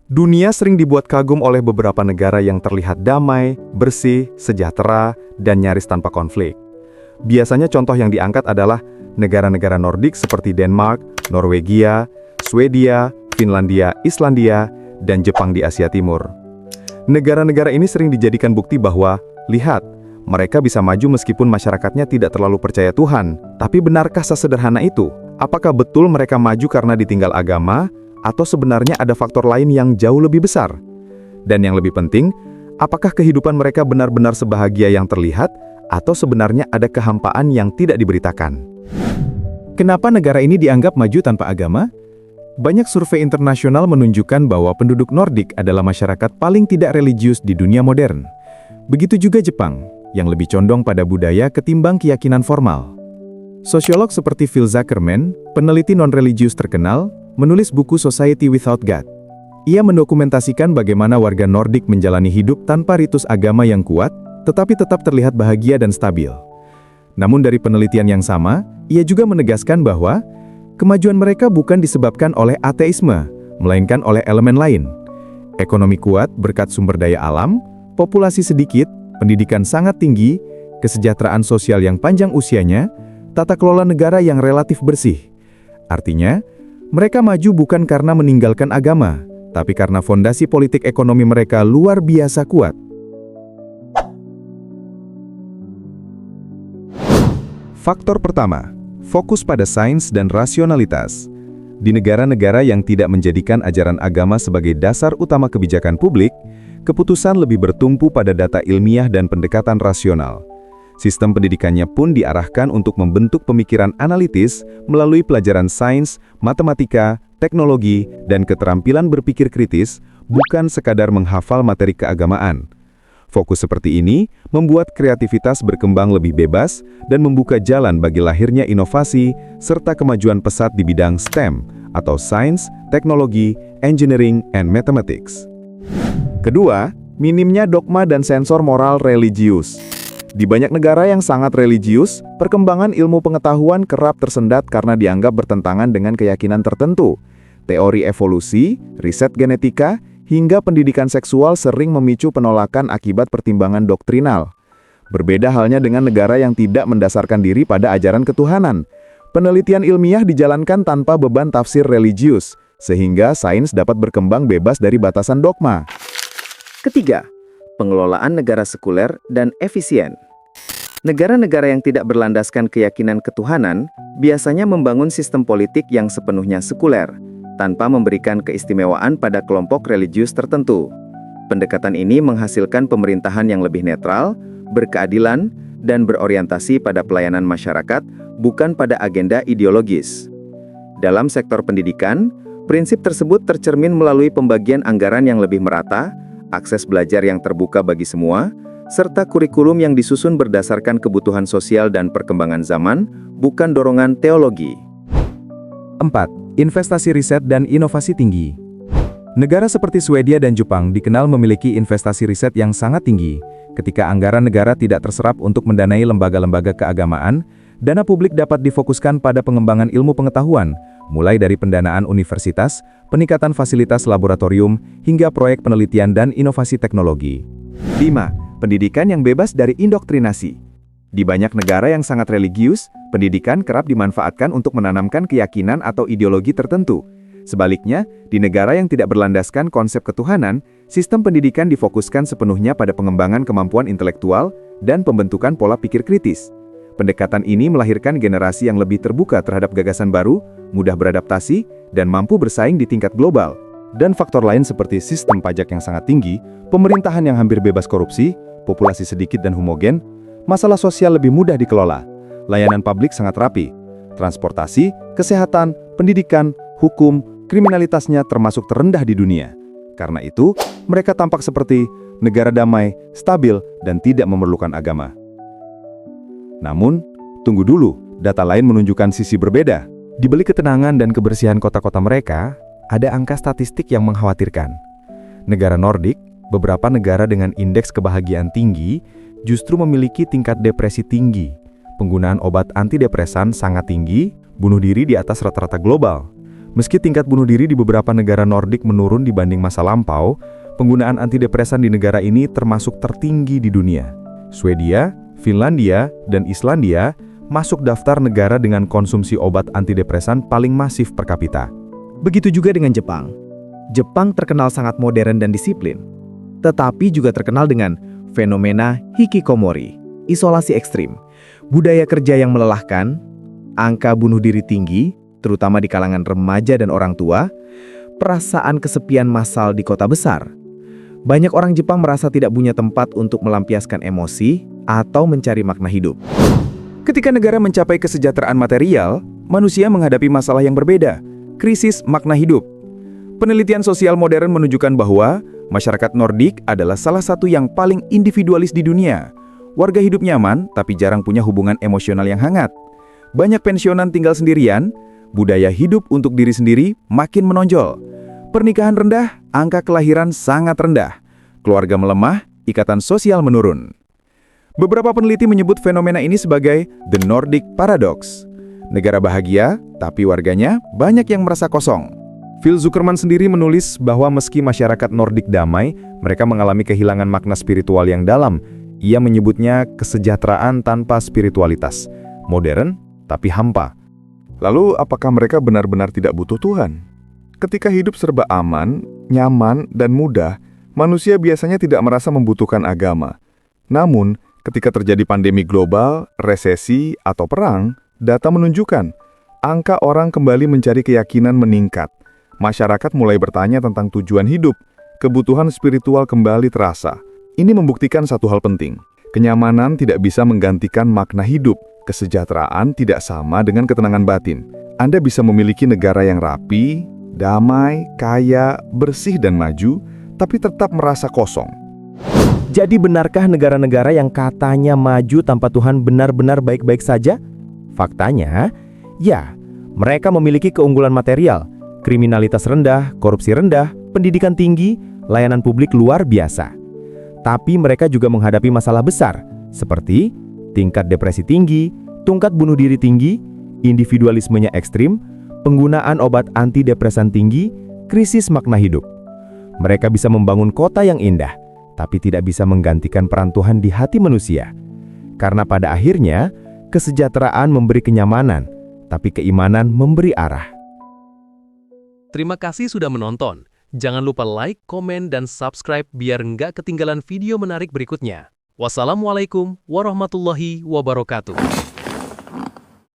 Dunia sering dibuat kagum oleh beberapa negara yang terlihat damai, bersih, sejahtera, dan nyaris tanpa konflik. Biasanya contoh yang diangkat adalah negara-negara Nordik seperti Denmark, Norwegia, Swedia, Finlandia, Islandia, dan Jepang di Asia Timur. Negara-negara ini sering dijadikan bukti bahwa, lihat, mereka bisa maju meskipun masyarakatnya tidak terlalu percaya Tuhan. Tapi benarkah sesederhana itu? Apakah betul mereka maju karena ditinggal agama, atau sebenarnya ada faktor lain yang jauh lebih besar? Dan yang lebih penting, apakah kehidupan mereka benar-benar sebahagia yang terlihat, atau sebenarnya ada kehampaan yang tidak diberitakan? Kenapa negara ini dianggap maju tanpa agama? Banyak survei internasional menunjukkan bahwa penduduk Nordik adalah masyarakat paling tidak religius di dunia modern. Begitu juga Jepang, yang lebih condong pada budaya ketimbang keyakinan formal. Sosiolog seperti Phil Zuckerman, peneliti non-religius terkenal, menulis buku Society Without God. Ia mendokumentasikan bagaimana warga Nordik menjalani hidup tanpa ritus agama yang kuat, tetapi tetap terlihat bahagia dan stabil. Namun dari penelitian yang sama, ia juga menegaskan bahwa kemajuan mereka bukan disebabkan oleh ateisme, melainkan oleh elemen lain. Ekonomi kuat berkat sumber daya alam, populasi sedikit, pendidikan sangat tinggi, kesejahteraan sosial yang panjang usianya, tata kelola negara yang relatif bersih. Artinya, mereka maju bukan karena meninggalkan agama, tapi karena fondasi politik ekonomi mereka luar biasa kuat. Faktor pertama, fokus pada sains dan rasionalitas. Di negara-negara yang tidak menjadikan ajaran agama sebagai dasar utama kebijakan publik, keputusan lebih bertumpu pada data ilmiah dan pendekatan rasional. Sistem pendidikannya pun diarahkan untuk membentuk pemikiran analitis melalui pelajaran sains, matematika, teknologi, dan keterampilan berpikir kritis, bukan sekadar menghafal materi keagamaan. Fokus seperti ini membuat kreativitas berkembang lebih bebas dan membuka jalan bagi lahirnya inovasi serta kemajuan pesat di bidang STEM atau Science, Teknologi, Engineering, and Mathematics. Kedua, minimnya dogma dan sensor moral religius. Di banyak negara yang sangat religius, perkembangan ilmu pengetahuan kerap tersendat karena dianggap bertentangan dengan keyakinan tertentu. Teori evolusi, riset genetika, hingga pendidikan seksual sering memicu penolakan akibat pertimbangan doktrinal. Berbeda halnya dengan negara yang tidak mendasarkan diri pada ajaran ketuhanan. Penelitian ilmiah dijalankan tanpa beban tafsir religius, sehingga sains dapat berkembang bebas dari batasan dogma. Ketiga, pengelolaan negara sekuler dan efisien. Negara-negara yang tidak berlandaskan keyakinan ketuhanan biasanya membangun sistem politik yang sepenuhnya sekuler, tanpa memberikan keistimewaan pada kelompok religius tertentu. Pendekatan ini menghasilkan pemerintahan yang lebih netral, berkeadilan, dan berorientasi pada pelayanan masyarakat, bukan pada agenda ideologis. Dalam sektor pendidikan, prinsip tersebut tercermin melalui pembagian anggaran yang lebih merata, akses belajar yang terbuka bagi semua, serta kurikulum yang disusun berdasarkan kebutuhan sosial dan perkembangan zaman, bukan dorongan teologi. 4. Investasi riset dan inovasi tinggi. Negara seperti Swedia dan Jepang dikenal memiliki investasi riset yang sangat tinggi. Ketika anggaran negara tidak terserap untuk mendanai lembaga-lembaga keagamaan, dana publik dapat difokuskan pada pengembangan ilmu pengetahuan, mulai dari pendanaan universitas, peningkatan fasilitas laboratorium, hingga proyek penelitian dan inovasi teknologi. 5. Pendidikan yang bebas dari indoktrinasi. Di banyak negara yang sangat religius, pendidikan kerap dimanfaatkan untuk menanamkan keyakinan atau ideologi tertentu. Sebaliknya, di negara yang tidak berlandaskan konsep ketuhanan, sistem pendidikan difokuskan sepenuhnya pada pengembangan kemampuan intelektual dan pembentukan pola pikir kritis. Pendekatan ini melahirkan generasi yang lebih terbuka terhadap gagasan baru, mudah beradaptasi, dan mampu bersaing di tingkat global. Dan faktor lain seperti sistem pajak yang sangat tinggi, pemerintahan yang hampir bebas korupsi, populasi sedikit dan homogen, masalah sosial lebih mudah dikelola, layanan publik sangat rapi, transportasi, kesehatan, pendidikan, hukum, kriminalitasnya termasuk terendah di dunia. Karena itu, mereka tampak seperti negara damai, stabil, dan tidak memerlukan agama. Namun, tunggu dulu, data lain menunjukkan sisi berbeda. Di balik ketenangan dan kebersihan kota-kota mereka, ada angka statistik yang mengkhawatirkan. Negara Nordik, beberapa negara dengan indeks kebahagiaan tinggi, justru memiliki tingkat depresi tinggi. Penggunaan obat antidepresan sangat tinggi, bunuh diri di atas rata-rata global. Meski tingkat bunuh diri di beberapa negara Nordik menurun dibanding masa lampau, penggunaan antidepresan di negara ini termasuk tertinggi di dunia. Swedia, Finlandia, dan Islandia masuk daftar negara dengan konsumsi obat antidepresan paling masif per kapita. Begitu juga dengan Jepang. Jepang terkenal sangat modern dan disiplin, tetapi juga terkenal dengan fenomena hikikomori, isolasi ekstrim, budaya kerja yang melelahkan, angka bunuh diri tinggi, terutama di kalangan remaja dan orang tua, perasaan kesepian massal di kota besar. Banyak orang Jepang merasa tidak punya tempat untuk melampiaskan emosi atau mencari makna hidup. Ketika negara mencapai kesejahteraan material, manusia menghadapi masalah yang berbeda, krisis makna hidup. Penelitian sosial modern menunjukkan bahwa masyarakat Nordik adalah salah satu yang paling individualis di dunia. Warga hidup nyaman, tapi jarang punya hubungan emosional yang hangat. Banyak pensiunan tinggal sendirian, budaya hidup untuk diri sendiri makin menonjol. Pernikahan rendah, angka kelahiran sangat rendah. Keluarga melemah, ikatan sosial menurun. Beberapa peneliti menyebut fenomena ini sebagai The Nordic Paradox. Negara bahagia, tapi warganya banyak yang merasa kosong. Phil Zuckerman sendiri menulis bahwa meski masyarakat Nordik damai, mereka mengalami kehilangan makna spiritual yang dalam. Ia menyebutnya kesejahteraan tanpa spiritualitas. Modern, tapi hampa. Lalu, apakah mereka benar-benar tidak butuh Tuhan? Ketika hidup serba aman, nyaman, dan mudah, manusia biasanya tidak merasa membutuhkan agama. Namun, ketika terjadi pandemi global, resesi, atau perang, data menunjukkan angka orang kembali mencari keyakinan meningkat. Masyarakat mulai bertanya tentang tujuan hidup, kebutuhan spiritual kembali terasa. Ini membuktikan satu hal penting. Kenyamanan tidak bisa menggantikan makna hidup. Kesejahteraan tidak sama dengan ketenangan batin. Anda bisa memiliki negara yang rapi, damai, kaya, bersih, dan maju, tapi tetap merasa kosong. Jadi benarkah negara-negara yang katanya maju tanpa Tuhan benar-benar baik-baik saja? Faktanya, ya, mereka memiliki keunggulan material, kriminalitas rendah, korupsi rendah, pendidikan tinggi, layanan publik luar biasa. Tapi mereka juga menghadapi masalah besar, seperti tingkat depresi tinggi, tingkat bunuh diri tinggi, individualismenya ekstrim, penggunaan obat antidepresan tinggi, krisis makna hidup. Mereka bisa membangun kota yang indah, tapi tidak bisa menggantikan peran Tuhan di hati manusia. Karena pada akhirnya, kesejahteraan memberi kenyamanan, tapi keimanan memberi arah. Terima kasih sudah menonton. Jangan lupa like, komen, dan subscribe biar nggak ketinggalan video menarik berikutnya. Wassalamualaikum warahmatullahi wabarakatuh.